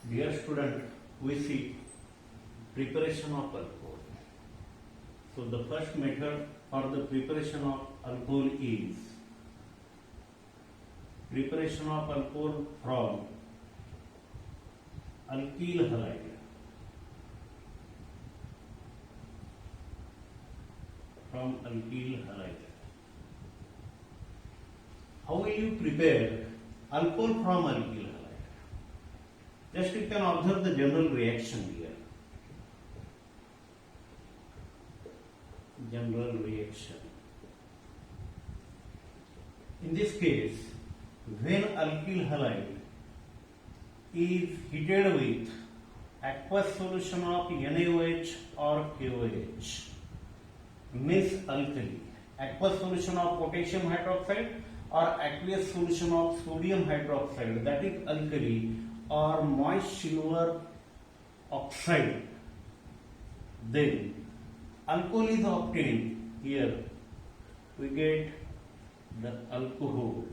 Dear student, we see preparation of alcohol. So the first method for the preparation of alcohol is preparation of alcohol from alkyl halide. From alkyl halide. How will you prepare alcohol from alkyl halide? Just you can observe the general reaction here. General reaction. In this case, when alkyl halide is heated with aqueous solution of NaOH or KOH, means alkali, aqueous solution of potassium hydroxide or aqueous solution of sodium hydroxide, that is alkali, or moist silver oxide, then alcohol is obtained. Here we get the alcohol.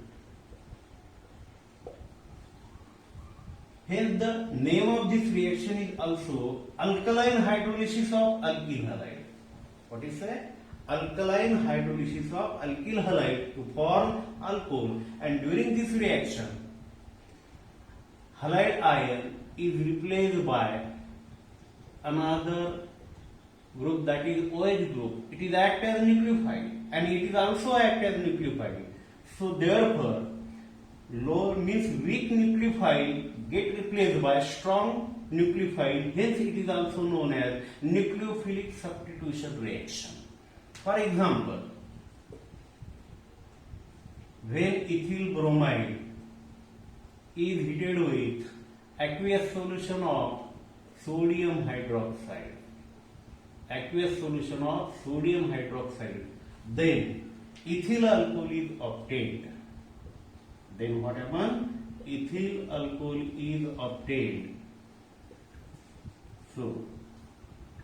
Hence the name of this reaction is also alkaline hydrolysis of alkyl halide. What is that? Alkaline hydrolysis of alkyl halide to form alcohol, and during this reaction halide ion is replaced by another group, that is OH group. It is act as nucleophile and it is also act as nucleophile. So therefore low means weak nucleophile get replaced by strong nucleophile, hence it is also known as nucleophilic substitution reaction. For example, when ethyl bromide is heated with aqueous solution of sodium hydroxide, then ethyl alcohol is obtained. Then what happens? Ethyl alcohol is obtained. So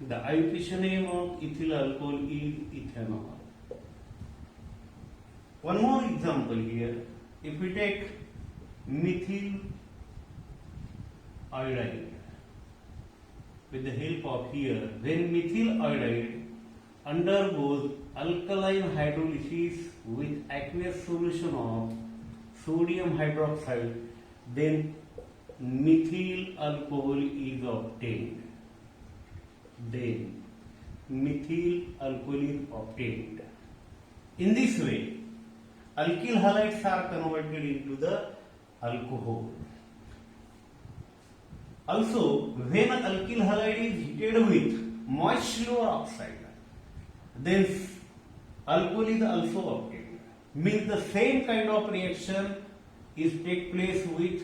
the IUPAC name of ethyl alcohol is ethanol. One more example here. If we take methyl iodide, with the help of here, when methyl iodide undergoes alkaline hydrolysis with aqueous solution of sodium hydroxide, then methyl alcohol is obtained. In this way, alkyl halides are converted into the alcohol. Also, when alkyl halide is heated with moist silver oxide, then alcohol is also obtained. Means the same kind of reaction is take place with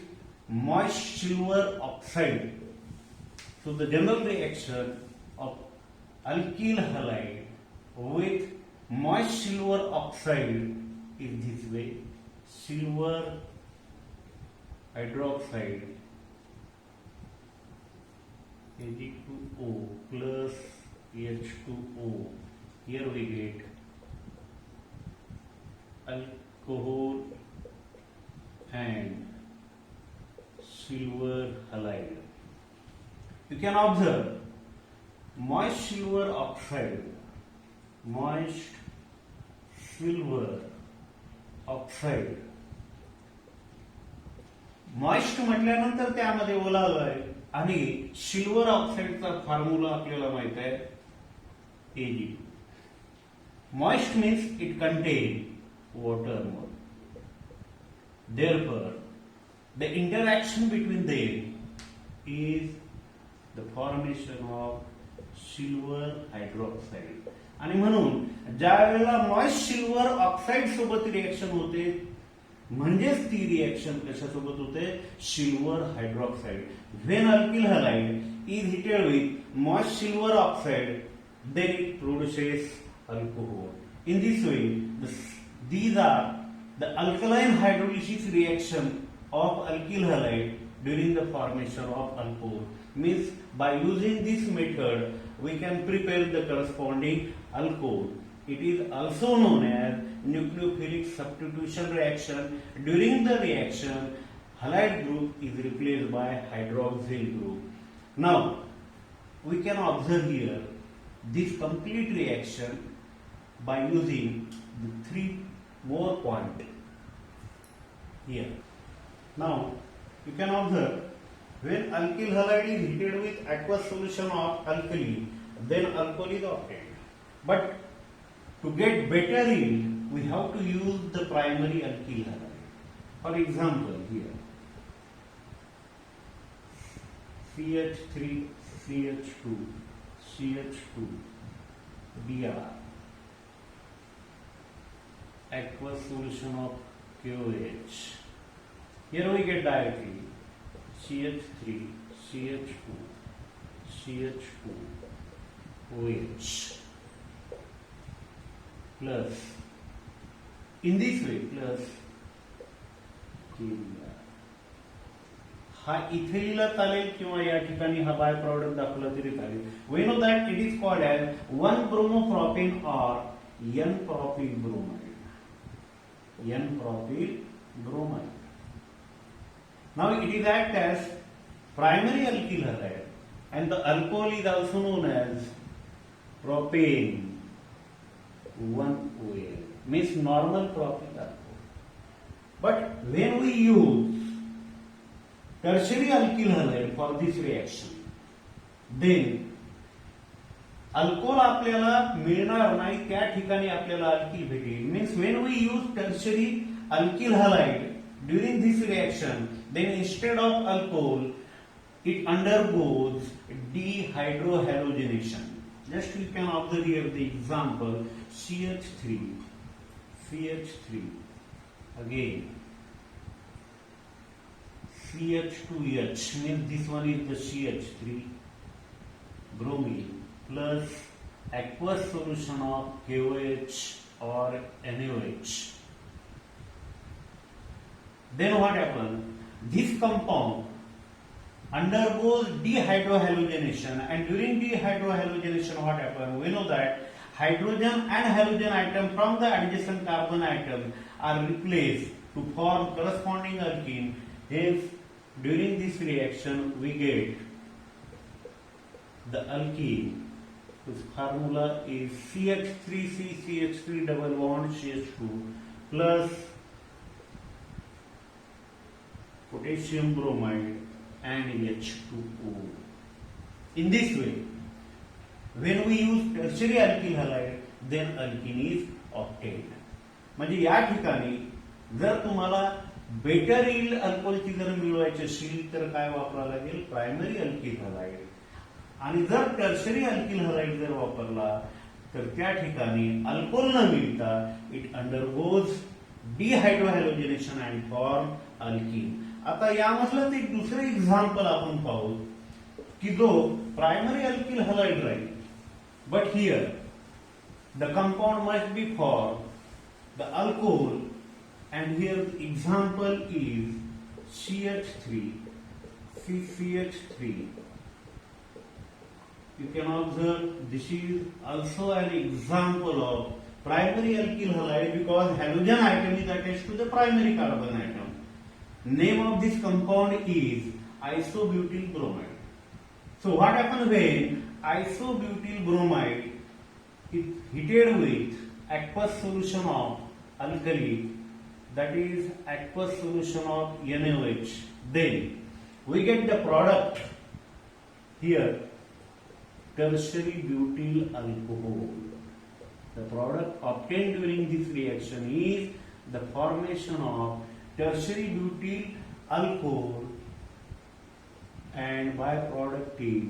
moist silver oxide. So the general reaction of alkyl halide with moist silver oxide is this way: silver hydroxide Ag2O plus H2O. Here we get alcohol and silver halide. You can observe moist silver oxide, moist silver oxide. Moist म्हटल्यानंतर त्यामध्ये ओलावा आहे आणि silver ऑक्साइडचा formula आपल्याला माहित आहे Ag2. Moist means it contains water more. Therefore, the interaction between them is the formation of silver hydroxide. आणि म्हणून ज्या वेळेला मॉइस्ट सिल्वर ऑक्साइड सोबत रिएक्शन होते, म्हणजेच ती रिएक्शन कशासोबत होते? Silver hydroxide. When alkyl halide is heated with moist silver oxide, then it produces alcohol. In this way, these are the alkaline hydrolysis reaction of alkyl halide during the formation of alcohol. Means by using this method, we can prepare the corresponding alcohol. It is also known as nucleophilic substitution reaction. During the reaction, halide group is replaced by hydroxyl group. Now, we can observe here this complete reaction by using the 3 more point here. Now, you can observe when alkyl halide is heated with aqueous solution of alkali, then alcohol is obtained. But to get better yield, we have to use the primary alkyl halide. For example, here CH3, CH2, CH2, Br, aqueous solution of KOH. Here we get directly CH3, CH2, CH2, OH plus, in this way, plus KBr. हा इथेनला चालेल किंवा या ठिकाणी हा bye product दाखवला तरी चालेल. We know that it is called as 1 bromopropane और N propyl bromide. N propyl bromide. Now it is act as primary alkyl halide and the alcohol is also known as propane 1OL, means normal propyl alcohol. But when we use tertiary alkyl halide for this reaction, then alcohol आपल्याला मिळणार नाही, त्या ठिकाणी आपल्याला alkyl भेटेल. Means when we use tertiary alkyl halide during this reaction, then instead of alcohol it undergoes dehydrohalonation. Just you can observe here the example CH3, CH3, again CH2H, means this one is the CH3 bromine plus aqueous solution of KOH or NaOH. Then what happens? This compound undergoes dehydrohalogenation, and during dehydrohalogenation what happens? We know that hydrogen and halogen atom from the adjacent carbon atom are replaced to form corresponding alkene. Hence, during this reaction we get the alkene whose formula is CH3C, CH3 double bond CH2 plus potassium bromide and H2O. In this way, when we use tertiary alkyl halide, then alkene is obtained. म्हणजे या ठिकाणी जर तुम्हाला better yield अल्कोहोलची जर मिळवायची असेल तर काय वापरावं लागेल? Primary alkyl halide. आणि जर टर्शरी अल्किल हलाइड जर वापरला तर त्या ठिकाणी अल्कोहोल न मिळता it undergoes dehydrohalogenation and form alkene. आता यामधलं एक दुसरं एक्झाम्पल आपण पाहू की जो प्रायमरी अल्किल हलाइड राहील, but here the compound must be for the alcohol, and here the example is CH3, CH3. You can observe this is also an example of primary alkyl halide because halogen atom is attached to the primary carbon atom. Name of this compound is isobutyl bromide. So what happens when isobutyl bromide is heated with aqueous solution of alkali, that is aqueous solution of NaOH, then we get the product here, tertiary butyl alcohol. The product obtained during this reaction is the formation of tertiary butyl alcohol and byproduct is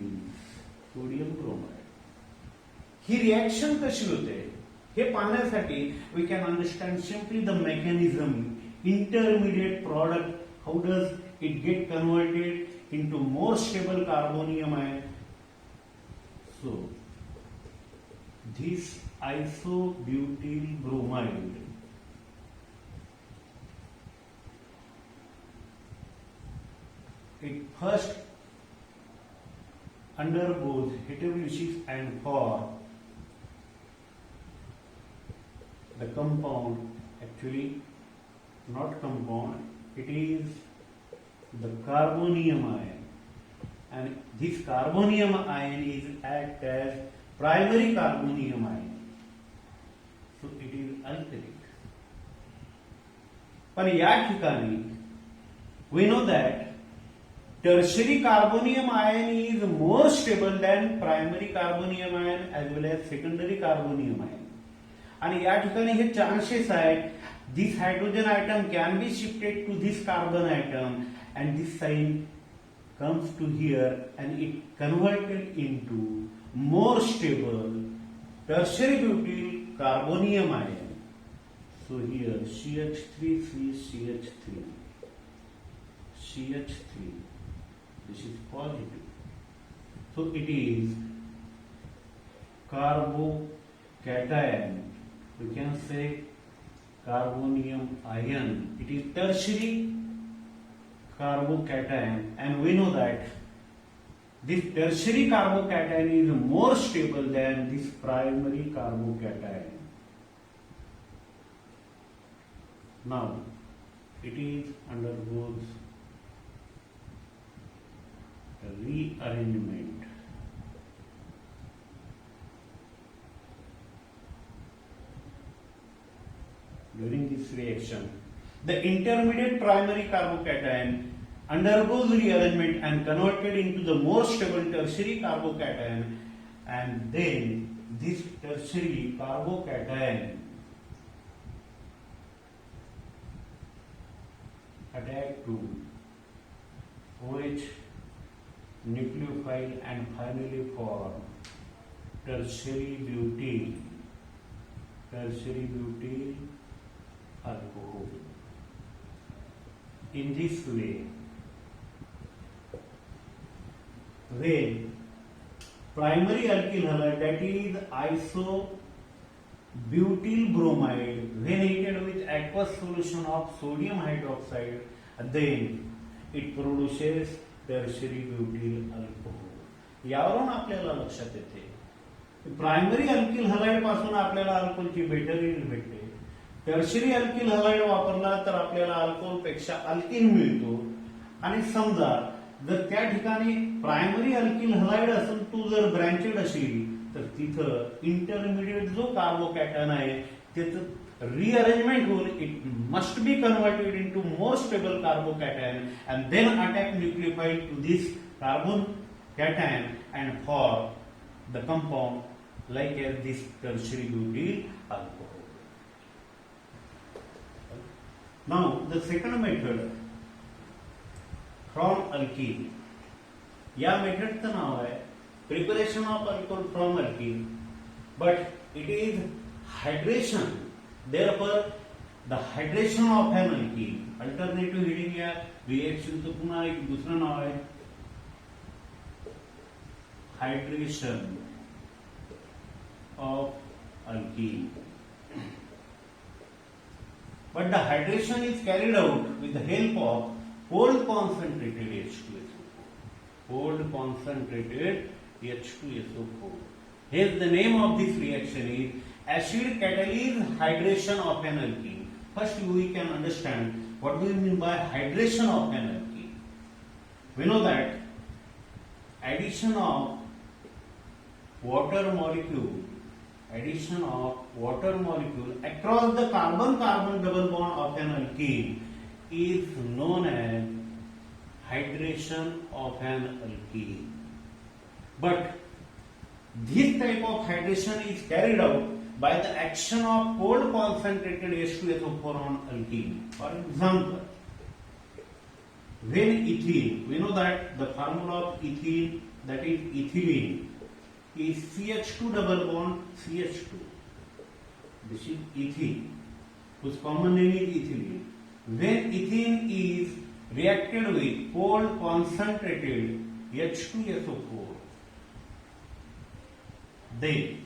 sodium bromide. He reaction कशी होते हे पाहण्यासाठी we can understand simply the mechanism. Intermediate product, how does it get converted into more stable carbonium ion? So this isobutyl bromide it first undergoes heterolysis and form the compound, actually not compound, it is the carbonium ion, and this carbonium ion is act as primary carbonium ion, so it is alkalic. पण या ठिकाणी we know that tertiary carbonium ion is more stable than primary carbonium ion as well as secondary carbonium ion. आणि या ठिकाणी हे chances आहेत, this hydrogen atom can be shifted to this carbon atom and this sign comes to here and it converted into more stable tertiary butyl carbonium ion. So here CH3 CH3 CH3, this is positive, so it is carbocation, we can say carbonium ion, it is tertiary carbocation, and we know that this tertiary carbocation is more stable than this primary carbocation. Now it is undergoes rearrangement. During this reaction, the intermediate primary carbocation undergoes rearrangement and converted into the more stable tertiary carbocation, and then this tertiary carbocation attached to OH nucleophile and finally form tertiary butyl alcohol. In this way, when primary alkyl halide, that is isobutyl bromide, when heated with aqueous solution of sodium hydroxide, then it produces tertiary butyl alcohol. यावरून आपल्याला लक्षात येते primary alkyl halide पासून आपल्याला अल्कोहोलची better yield भेटते. Tertiary alkyl halide वापरला तर आपल्याला अल्कोहोल पेक्षा अल्किन मिळतो. आणि समजा जर त्या ठिकाणी प्रायमरी अल्किल हलाइड असेल तो जर ब्रँचेड असेल तर तिथं इंटरमिडिएट जो कार्बोकॅटन आहे त्याचं rearrangement will it must be converted into more stable carbocation and then attack nucleophile to this carbon cation and form the compound like as this tertiary butyl alcohol. Now the second method from alkene. या मेथडचं नाव आहे preparation of alcohol from alkene, but it is hydration. Therefore, the hydration of an alkene, alternative heading या reaction चं पुन्हा एक दुसरं नाव आहे hydration of alkene. But the hydration is carried out with the help of cold concentrated H2SO4. Cold concentrated H2SO4. Hence the name of this reaction is acid catalyzed hydration of an alkene. First we can understand what do we mean by hydration of an alkene. We know that addition of water molecule across the carbon-carbon double bond of an alkene is known as hydration of an alkene. But this type of hydration is carried out by the action of cold concentrated H2SO4 on alkene. For example, when ethene, we know that the formula of ethene, that is ethylene, is CH2 double bond CH2. This is ethene, whose common name is ethylene. When ethene is reacted with cold concentrated H2SO4, then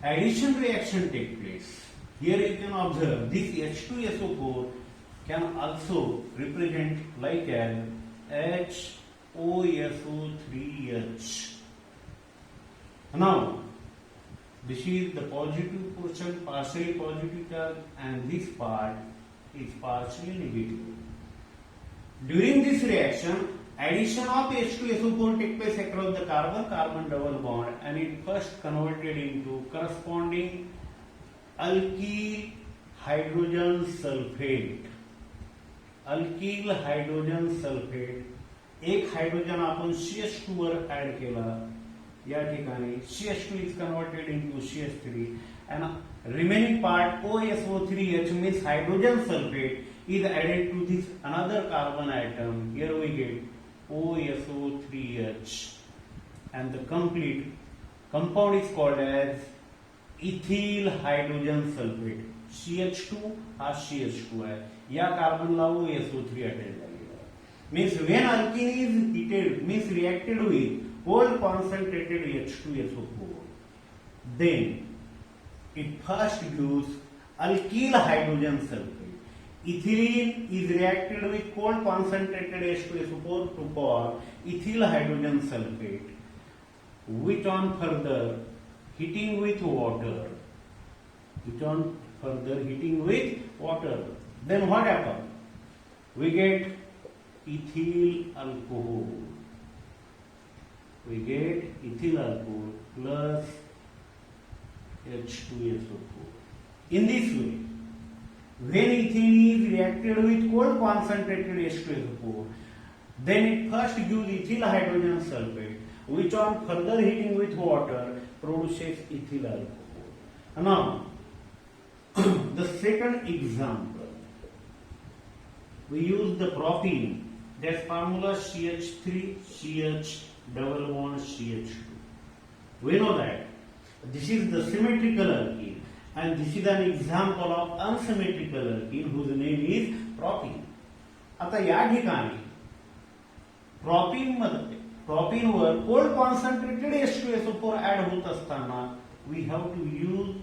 addition reaction take place. Here you can observe this H2SO4 can also represent like as HOSO3H. Now this is the positive portion, partially positive charge, and this part is partially negative. During this reaction, addition of H2SO4 takes place across the carbon-carbon double bond and it first converted into corresponding alkyl hydrogen sulfate. Alkyl hydrogen sulphate एक hydrogen आपण CH2 वर add केला या ठिकाणी CH2 is converted into CH3 and remaining part OSO3H means hydrogen sulfate is added to this another carbon atom. Here we get OSO3H and the complete compound is called as ethyl hydrogen sulfate. CH2 हा CH2 आहे या कार्बनला OSO3 attach झालेला आहे means when alkene is heated means reacted with whole concentrated H2SO4 then it first gives alkyl hydrogen sulfate ethylene is reacted with cold concentrated H2SO4 to form ethyl hydrogen sulfate which on further heating with water then what happens? We get ethyl alcohol. Plus H2SO4. In this way, when ethene is reacted with cold concentrated H2SO4, then it first gives ethyl hydrogen sulfate, which on further heating with water produces ethyl alcohol. Now, the second example. We use the propene. That's formula CH3CH double bond CH2. We know that this is the symmetrical alkene and this is an example of unsymmetrical alkene whose name is propene. आता या ठिकाणी propene वर cold concentrated H2SO4 add होत असताना we have to use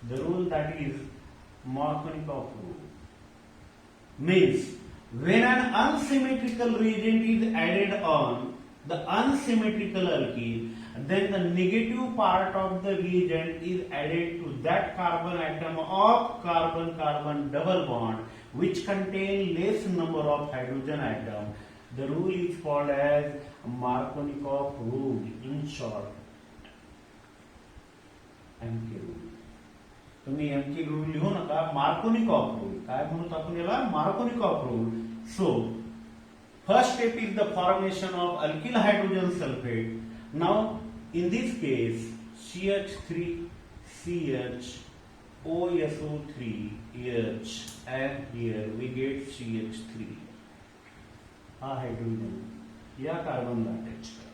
the rule that is Markovnikov rule. Means when an unsymmetrical reagent is added on the unsymmetrical alkene, then the negative part of the reagent is added to that carbon atom of carbon-carbon double bond which contain less number of hydrogen atom. The rule is called as Markovnikov rule, in short MK rule. तुम्ही MK rule लिहू नका Markovnikov rule काय म्हणून आपण याला Markovnikov rule so first step is the formation of alkyl hydrogen sulphate now in this case CH3CH OSO3H and here we get CH3 हा hydrogen या कार्बनला attach करा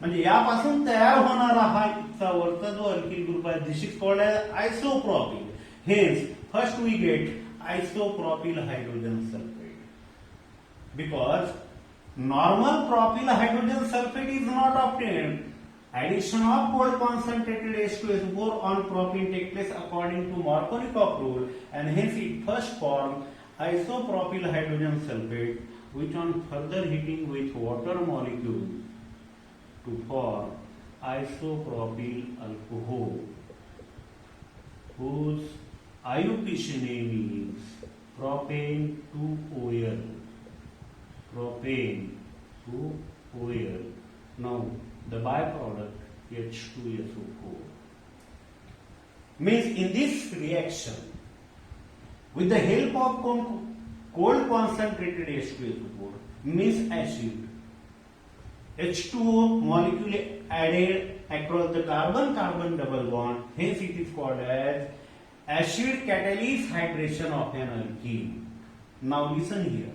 म्हणजे यापासून तयार होणारा हा इथचा वरचा जो अल्किल ग्रुप आहे this is called as isopropyl hence first we get isopropyl hydrogen sulphate because normal propyl hydrogen sulphate is not obtained addition of cold concentrated H2SO4 on propene take place according to Markovnikov rule and hence it first forms isopropyl hydrogen sulfate which on further heating with water molecule to form isopropyl alcohol whose IUPAC name is propane 2OL. Propane 2OL. Now the byproduct H2SO4 means in this reaction with the help of cold concentrated H2SO4 means acid H2O molecule added across the carbon-carbon double bond hence it is called as acid catalyzed hydration of an alkene. Now listen here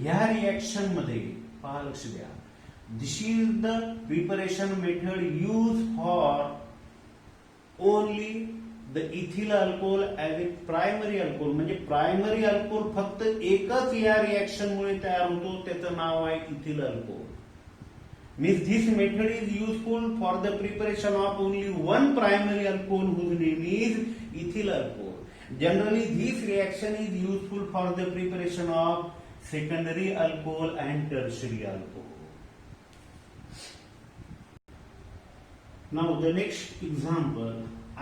या reaction मध्ये पहा लक्ष द्या This is the preparation method used for only the ethyl alcohol as a primary alcohol. म्हणजे primary alcohol फक्त एकच या reaction मुळे तयार होतो त्याचं नाव आहे ethyl alcohol. Means this method is useful for the preparation of only one primary alcohol whose name is ethyl alcohol. Generally, this reaction is useful for the preparation of secondary alcohol and tertiary alcohol. Now the next example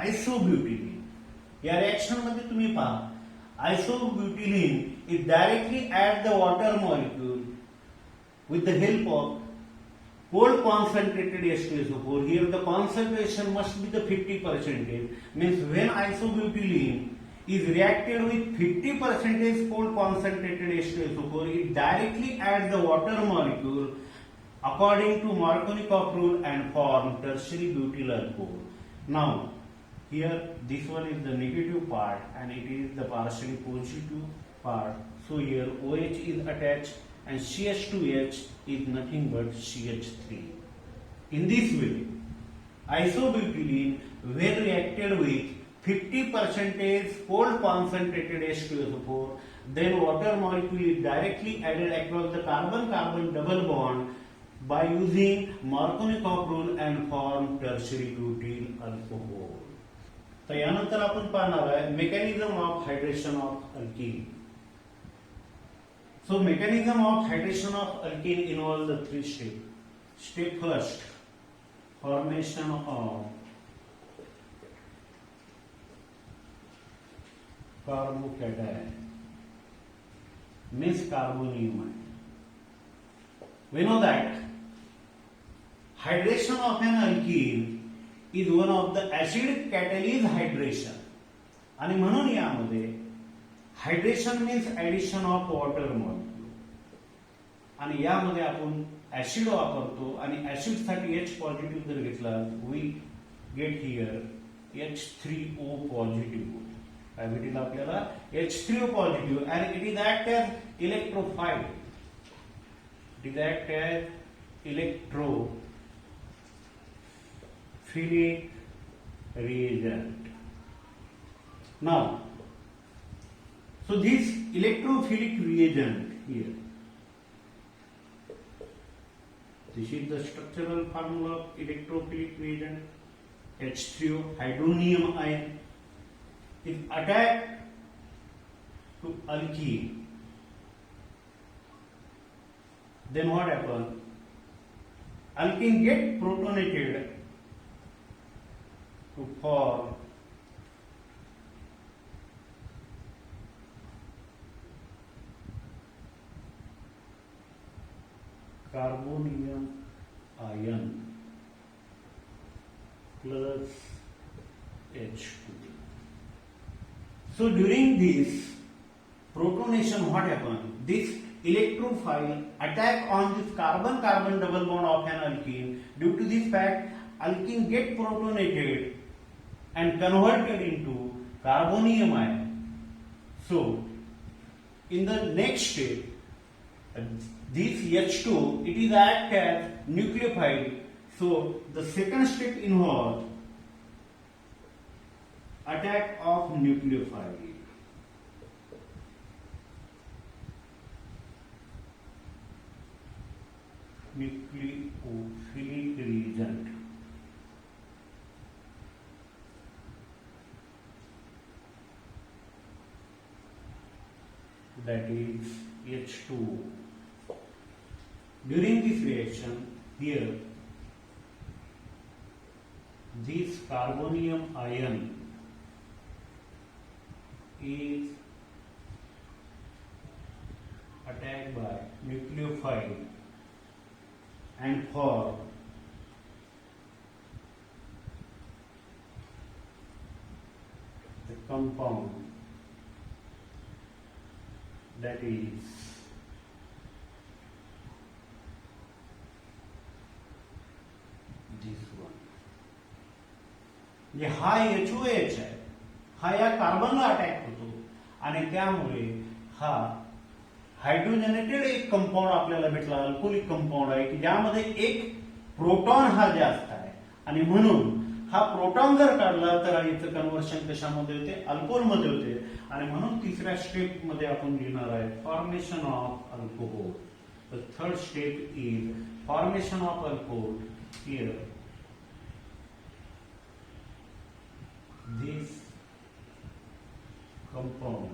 isobutylene. या reaction मध्ये तुम्ही पहा isobutylene is directly at the water molecule with the help of cold concentrated H2SO4. Here the concentration must be the 50%. Means when isobutylene is reacted with 50% cold concentrated H2SO4, it directly adds the water molecule according to Markovnikov rule and form tertiary butyl alcohol. Now, here this one is the negative part and it is the partially positive part. So here OH is attached and CH2H is nothing but CH3. In this way, isobutylene when reacted with 50% cold concentrated H2SO4, then water molecule is directly added across the carbon-carbon double bond by using Markovnikov rule and form tertiary butyl alcohol. तर यानंतर आपण पाहणार आहे mechanism of hydration of alkyne. So mechanism of hydration of alkene involves the three steps. Step first, formation of carbocation means carbonium. We know that hydration of an alkene is one of the acid catalyst hydration. आणि म्हणून यामध्ये hydration means addition of water molecule आणि यामध्ये आपण acid वापरतो आणि acid साठी H positive जर घेतला we get here H3O positive. काय भेटेल आपल्याला H3O positive and it is act as electrophile. It is act as electrophilic reagent. Now, so this electrophilic reagent here, this is the structural formula of electrophilic reagent. H3O hydronium ion is attached to alkene. Then what happens? Alkene get protonated to form carbonium ion plus H2. So during this protonation, what happens? This electrophile attack on this carbon-carbon double bond of an alkene. Due to this fact, alkene get protonated and converted into carbonium ion. So in the next step, this H2, it is act as nucleophile. So the second step involves attack of nucleophile. Nucleophilic reagent. That is H2O. During this reaction, here, this carbonium ion is attacked by nucleophile and form the compound that is this one. म्हणजे हा HOH आहे, हा या कार्बनला attack होतो आणि त्यामुळे हा hydrogenated एक कंपाऊंड आपल्याला भेटला, अल्कोहोलिक कंपाऊंड आहे की ज्यामध्ये एक प्रोटॉन हा जास्त आहे आणि म्हणून हा प्रोटॉन जर काढला तर याचं कन्व्हर्शन कशामध्ये होते, अल्कोहोलमध्ये होते आणि म्हणून तिसऱ्या स्टेप मध्ये आपण लिहिणार आहे formation of alcohol. The third step is formation of alcohol. Here this compound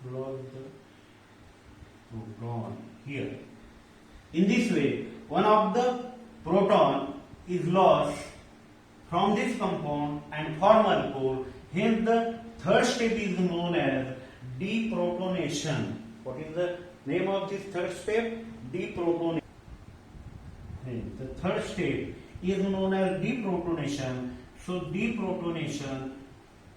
block the proton here In this way, one of the proton is lost from this compound and form alcohol. Hence, the third step is known as deprotonation. What is the name of this third step? Deprotonation. The third step is known as deprotonation. So, deprotonation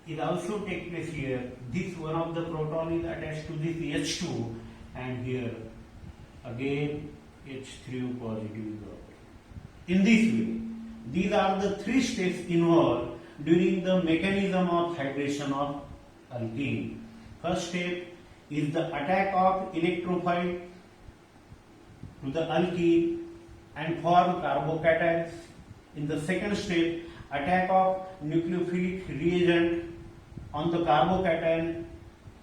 is also take place here. This one of the proton is attached to this H2, and here again H3 positive is got. In this way, these are the three steps involved during the mechanism of hydration of alkene. First step is the attack of electrophile to the alkene and form carbocations. In the second step, attack of nucleophilic reagent on the carbocation,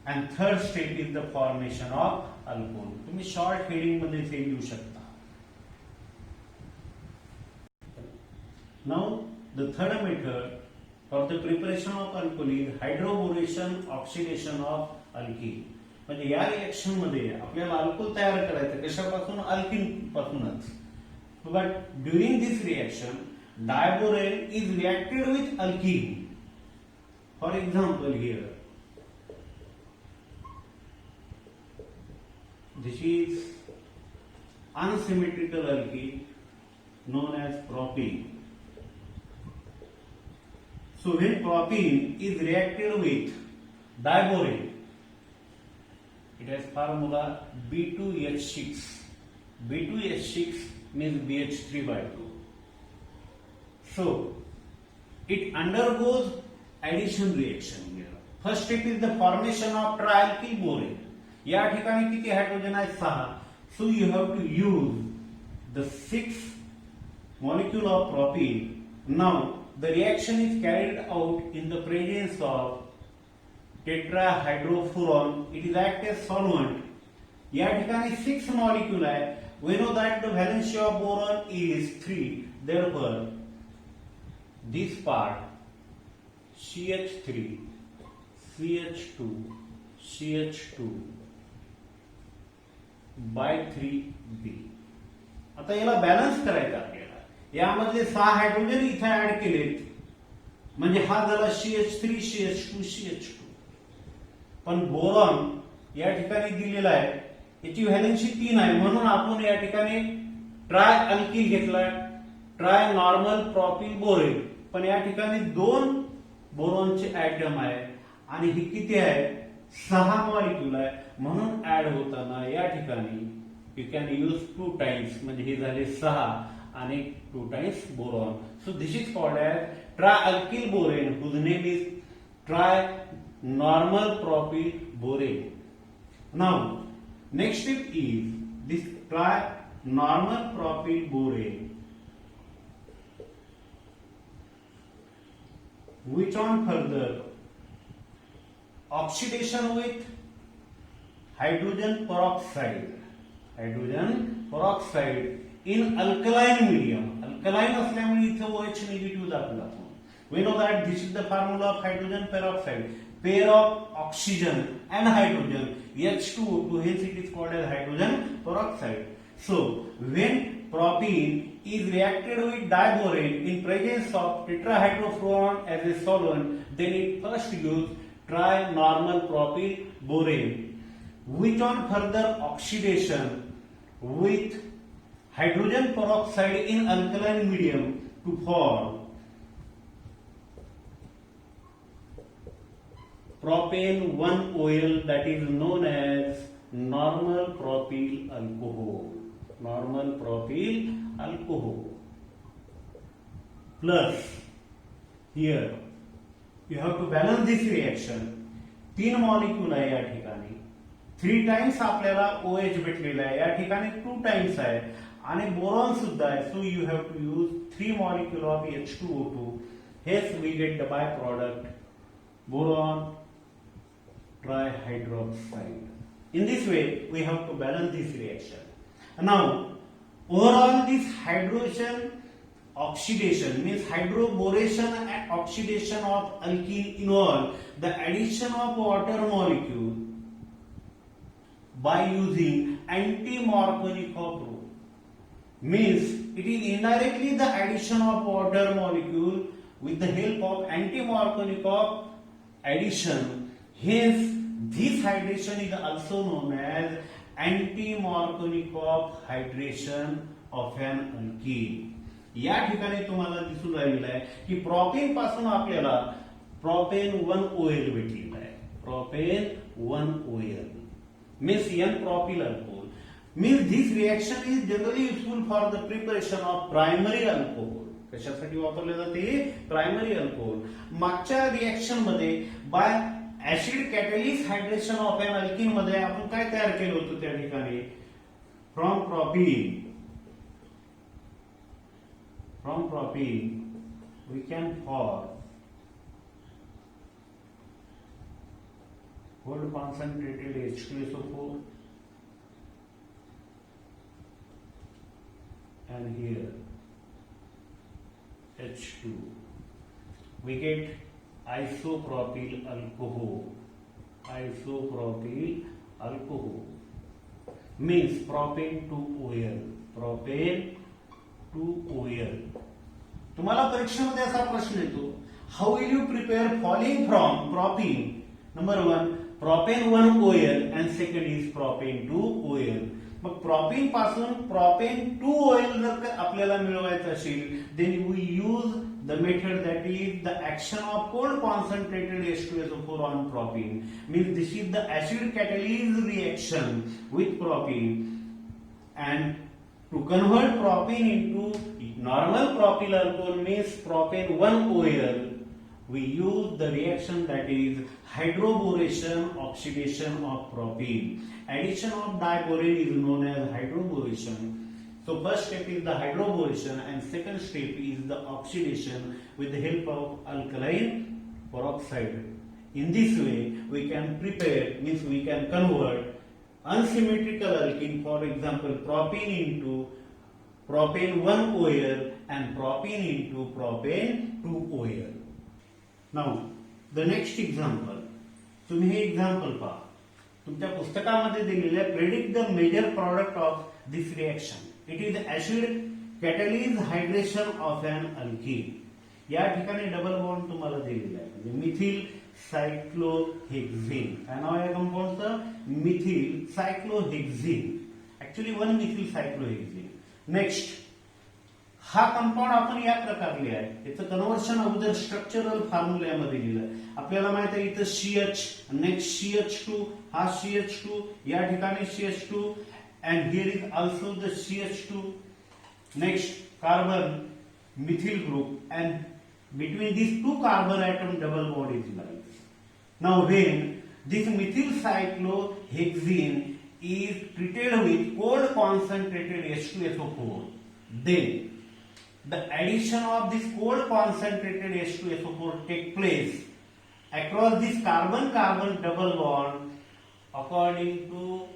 and third step is the formation of alcohol. तुम्ही short heading मध्ये ते लिहू शकता. Now, the third method for the preparation of alcohol is hydroboration oxidation of alkene. म्हणजे या reaction मध्ये आपल्याला alcohol तयार करायचं कशापासून? अल्कीन पासूनच. But during this reaction, diborane is reacted with alkene. For example, here this is unsymmetrical alkene known as propene. So when propene is reacted with diborane, it has formula B2H6. B2H6 means BH3 by 2. So it undergoes addition reaction here. First step is the formation of trialkyl borane. या ठिकाणी किती hydrogen आहे? 6. So you have to use the 6 molecule of propene. Now the reaction is carried out in the presence of tetrahydrofuran. It is act as solvent. या ठिकाणी 6 molecule आहे. We know that the valency of boron is 3. Therefore, this part CH3, CH2, CH2 by 3b. आता याला balance करायचं आपल्याला. यामधले 6 hydrogen इथे add केलेत म्हणजे हा झाला CH3, CH2, CH2. पण बोरॉन या ठिकाणी दिलेला आहे, याची व्हॅलेन्सी 3 आहे, म्हणून आपण या ठिकाणी ट्राय अल्किल घेतलाय, ट्राय नॉर्मल प्रॉपिल बोरेन. पण या ठिकाणी 2 बोरॉनचे ऍटम आहे आणि ही किती आहे? 6 मॉलिक्यूल आहे, म्हणून ऍड होताना या ठिकाणी यू कॅन यूज 2 टाइम्स, म्हणजे हे झाले 6 आणि 2 times boron. So this is called as trialkyl borane, whose name is tri normal propyl borane. Now next step is this try normal propyl borane, which on further oxidation with hydrogen peroxide. Hydrogen peroxide in alkaline medium. Alkaline असल्यामुळे इथे OH negative दाखवला. We know that this is the formula of hydrogen peroxide. Pair of oxygen and hydrogen, H2O2, hence it is called as hydrogen peroxide. So when propene is reacted with diborane in presence of tetrahydrofuran as a solvent, then it first gives tri-normal propyl borane, which on further oxidation with hydrogen peroxide in alkaline medium to form propane 1-OL, that is known as normal propyl alcohol. Normal propyl alcohol. Plus, here you have to balance this reaction. 3 molecule आहे या ठिकाणी, 3 times आपल्याला OH भेटलेला आहे, या ठिकाणी 2 times आहे आणि बोरॉन सुद्धा आहे. So you have to use 3 molecule of H2O2. हेच we get the by product boron trihydroxide. In this way, we have to balance this reaction. Now, overall, this hydrogen oxidation means hydroboration and oxidation of alkene involve the addition of water molecule by using anti-Markovnikov rule. means it is indirectly the addition of water molecule with the help of anti-Markovnikov addition. Hence, this hydration is also known as anti-Markovnikov hydration of an alkene. या ठिकाणी तुम्हाला दिसून राहिलेलं आहे की propane पासून आपल्याला propane 1 OL भेटलेलं आहे. Propane 1 OL means N-propyl alcohol. Means this reaction is generally useful for the preparation of primary alcohol. कशासाठी वापरले जाते? Primary alcohol. मागच्या रिएक्शन मध्ये by acid catalyst hydration of an alkene मध्ये आपण काय तयार केलं होतं त्या ठिकाणी? From propene we can form cold concentrated H2SO4 and here H2. We get isopropyl alcohol. Isopropyl alcohol means propane 2OL. Propane 2OL. तुम्हाला परीक्षेमध्ये असा प्रश्न येतो, how will you prepare following from propene? Number 1 propene 1 OL and second is propene 2 OL. मग propene पासून propene 2 OL जर आपल्याला मिळवायचं असेल, then we use the method that is the action of cold concentrated H2SO4 on propene. Means this is the acid catalysis reaction with propene, and to convert propene into normal propyl alcohol means propane 1 OL, we use the reaction that is hydroboration oxidation of propene. Addition of diborane is known as hydroboration. So first step is the hydroboration and second step is the oxidation with the help of alkaline peroxide. In this way we can prepare, means we can convert unsymmetrical alkene, for example propene into propane 1 OL and propene into propane 2 OL. Now the next example, तुम्ही हे example पहा. तुमच्या पुस्तकामध्ये दिलेले आहे, predict the major product of this reaction. It is acid catalysis hydration of an alkene. या ठिकाणी double bond तुम्हाला दिलेला आहे, म्हणजे मिथिल सायक्लोहेक्झेन. काय नाव आहे कंपाऊंडचं? मिथिल सायक्लोहेक्झेन. ऍक्च्युली 1 मिथिल सायक्लोहेक्झेन. नेक्स्ट, हा कंपाऊंड आपण या प्रकारे लिहा आहे. याचं कन्व्हर्शन अगोदर स्ट्रक्चरल फॉर्म्युल्यामध्ये लिहिलं. आपल्याला माहित आहे इथं CH, नेक्स्ट CH2, हा CH2, या ठिकाणी CH2, and here is also the CH2. Next, carbon methyl group, and between these two carbon atom double bond is lies. Now when this methyl cyclohexene is treated with cold concentrated H2SO4, then the addition of this cold concentrated H2SO4 take place across this carbon-carbon double bond according to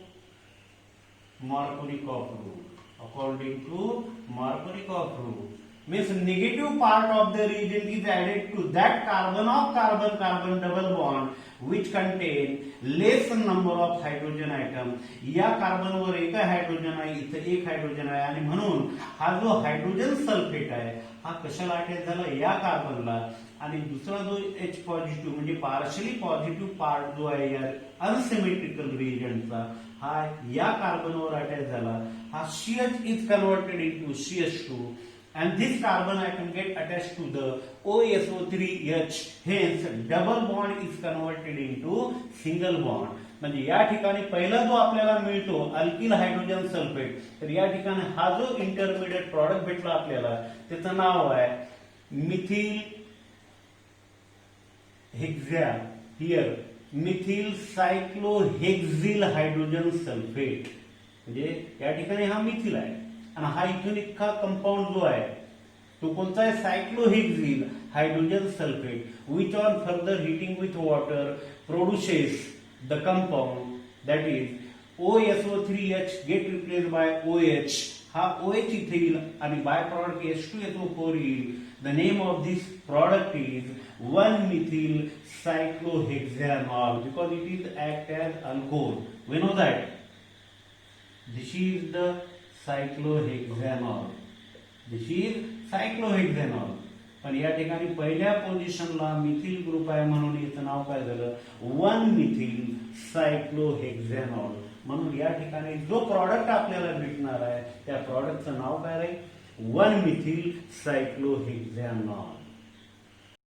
Markovnikov rule. According to Markovnikov rule, means negative part of the reagent is added to that carbon of carbon-carbon double bond which contain less number of hydrogen atom. या कार्बनवर एक hydrogen आहे, इथं एक hydrogen आहे, आणि म्हणून हा जो हायड्रोजन सल्फेट आहे हा कशाला अटॅच झाला? या कार्बनला. आणि दुसरा जो H पॉझिटिव्ह म्हणजे पार्शली पॉझिटिव्ह पार्ट जो आहे या अनसिमेट्रिकल रिएजंटचा, हा या कार्बनवर अटॅच झाला. हा CH is converted into CH2 and this carbon atom get attached to the OSO3H. Hence double bond is converted into single bond. म्हणजे या ठिकाणी पहिला जो आपल्याला मिळतो अल्किल हायड्रोजन सल्फेट, तर या ठिकाणी हा जो इंटरमिडिएट प्रॉडक्ट भेटला आपल्याला त्याचं नाव आहे methyl hexa. Here methyl cyclohexyl hydrogen sulphate, म्हणजे या ठिकाणी हा मिथिल आहे आणि हा इथून इतका कंपाऊंड जो आहे तो कोणता आहे? Cyclohexyl hydrogen sulphate, which on further heating with water produces the compound that is OSO3H get replace by OH. हा OH इथे येईल आणि बाय प्रॉडक्ट H2SO4 येईल. The name of this product is 1-methyl cyclohexanol because it is act as alcohol. We know that this is the cyclohexanol. This is cyclohexanol. पण या ठिकाणी पहिल्या पोझिशनला मिथिल ग्रुप आहे म्हणून याचं नाव काय झालं? 1 मिथिल सायक्लोहेक्झॅनॉल. म्हणून या ठिकाणी जो प्रॉडक्ट आपल्याला भेटणार आहे त्या प्रॉडक्टचं नाव काय राहील? 1 मिथिल सायक्लोहेक्झॅनॉल.